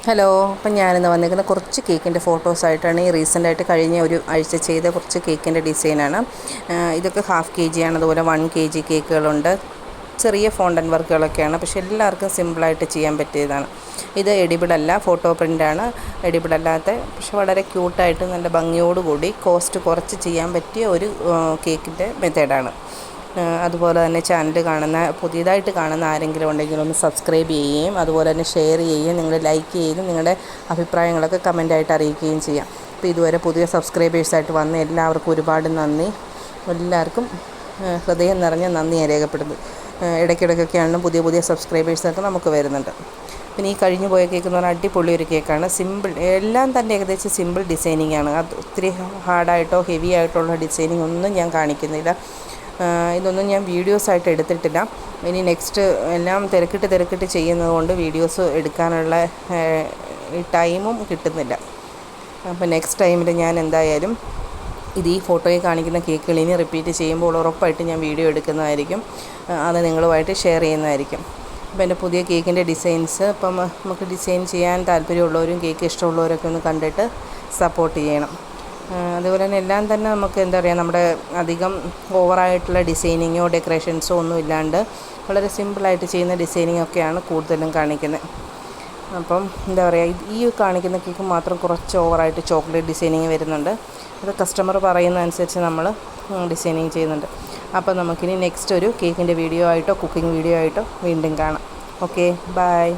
Hello, അപ്പം ഞാനിന്ന് വന്നിരിക്കുന്ന കുറച്ച് കേക്കിൻ്റെ ഫോട്ടോസായിട്ടാണ്. ഈ റീസെൻ്റായിട്ട് കഴിഞ്ഞ ഒരു ആഴ്ച ചെയ്ത കുറച്ച് കേക്കിൻ്റെ ഡിസൈനാണ്. ഇതൊക്കെ ഹാഫ് KG ആണ്. അതുപോലെ 1 KG കേക്കുകളുണ്ട്. ചെറിയ ഫോണ്ടൻ വർക്കുകളൊക്കെയാണ്, പക്ഷേ എല്ലാവർക്കും സിമ്പിളായിട്ട് ചെയ്യാൻ പറ്റിയതാണ്. ഇത് എഡിബിളല്ല, ഫോട്ടോ പ്രിൻ്റാണ്. എഡിബിളല്ലാത്ത പക്ഷെ വളരെ ക്യൂട്ടായിട്ട് നല്ല ഭംഗിയോടുകൂടി കോസ്റ്റ് കുറച്ച് ചെയ്യാൻ പറ്റിയ ഒരു കേക്കിൻ്റെ മെത്തേഡാണ്. അതുപോലെ തന്നെ ചാനൽ പുതിയതായിട്ട് കാണുന്ന ആരെങ്കിലും ഉണ്ടെങ്കിൽ ഒന്ന് സബ്സ്ക്രൈബ് ചെയ്യുകയും അതുപോലെ തന്നെ ഷെയർ ചെയ്യുകയും നിങ്ങൾ ലൈക്ക് ചെയ്തും നിങ്ങളുടെ അഭിപ്രായങ്ങളൊക്കെ കമൻറ്റായിട്ട് അറിയിക്കുകയും ചെയ്യാം. അപ്പോൾ ഇതുവരെ പുതിയ സബ്സ്ക്രൈബേഴ്സായിട്ട് വന്ന എല്ലാവർക്കും ഒരുപാട് നന്ദി. എല്ലാവർക്കും ഹൃദയം നിറഞ്ഞ നന്ദി ഞാൻ രേഖപ്പെടുന്നു. ഇടയ്ക്കിടയ്ക്കൊക്കെയാണെങ്കിലും പുതിയ പുതിയ സബ്സ്ക്രൈബേഴ്സൊക്കെ നമുക്ക് വരുന്നുണ്ട്. പിന്നെ ഈ കഴിഞ്ഞു പോയ കേക്ക് എന്ന് പറഞ്ഞാൽ അടിപൊളി ഒരു കേക്കാണ്. സിമ്പിൾ, എല്ലാം തന്നെ ഏകദേശം സിമ്പിൾ ഡിസൈനിങ് ആണ്. അത് ഒത്തിരി ഹാർഡായിട്ടോ ഹെവി ആയിട്ടുള്ള ഡിസൈനിങ് ഒന്നും ഞാൻ കാണിക്കുന്നില്ല. ഇതൊന്നും ഞാൻ വീഡിയോസായിട്ട് എടുത്തിട്ടില്ല. ഇനി നെക്സ്റ്റ് എല്ലാം തിരക്കിട്ട് ചെയ്യുന്നത് കൊണ്ട് വീഡിയോസ് എടുക്കാനുള്ള ടൈമും കിട്ടുന്നില്ല. അപ്പോൾ നെക്സ്റ്റ് ടൈമിൽ ഞാൻ എന്തായാലും ഈ ഫോട്ടോയിൽ കാണിക്കുന്ന കേക്കുകൾ ഇനി റിപ്പീറ്റ് ചെയ്യുമ്പോൾ ഉറപ്പായിട്ട് ഞാൻ വീഡിയോ എടുക്കുന്നതായിരിക്കും. അത് നിങ്ങളുമായിട്ട് ഷെയർ ചെയ്യുന്നതായിരിക്കും. അപ്പോൾ എൻ്റെ പുതിയ കേക്കിൻ്റെ ഡിസൈൻസ് ഇപ്പം നമുക്ക് ഡിസൈൻ ചെയ്യാൻ താല്പര്യമുള്ളവരും കേക്ക് ഇഷ്ടമുള്ളവരൊക്കെ ഒന്ന് കണ്ടിട്ട് സപ്പോർട്ട് ചെയ്യണം. അതുപോലെ തന്നെ എല്ലാം തന്നെ നമുക്ക് എന്താ പറയുക, നമ്മുടെ അധികം ഓവറായിട്ടുള്ള ഡിസൈനിങ്ങോ ഡെക്കറേഷൻസോ ഒന്നും ഇല്ലാണ്ട് വളരെ സിമ്പിളായിട്ട് ചെയ്യുന്ന ഡിസൈനിങ്ങൊക്കെയാണ് കൂടുതലും കാണിക്കുന്നത്. അപ്പം എന്താ പറയുക, ഈ കാണിക്കുന്ന കേക്ക് മാത്രം കുറച്ച് ഓവറായിട്ട് ചോക്ലേറ്റ് ഡിസൈനിങ് വരുന്നുണ്ട്. അത് കസ്റ്റമർ പറയുന്നതനുസരിച്ച് നമ്മൾ ഡിസൈനിങ് ചെയ്യുന്നുണ്ട്. അപ്പോൾ നമുക്കിനി നെക്സ്റ്റ് ഒരു കേക്കിൻ്റെ വീഡിയോ ആയിട്ടോ കുക്കിംഗ് വീഡിയോ ആയിട്ടോ വീണ്ടും കാണാം. Okay, by.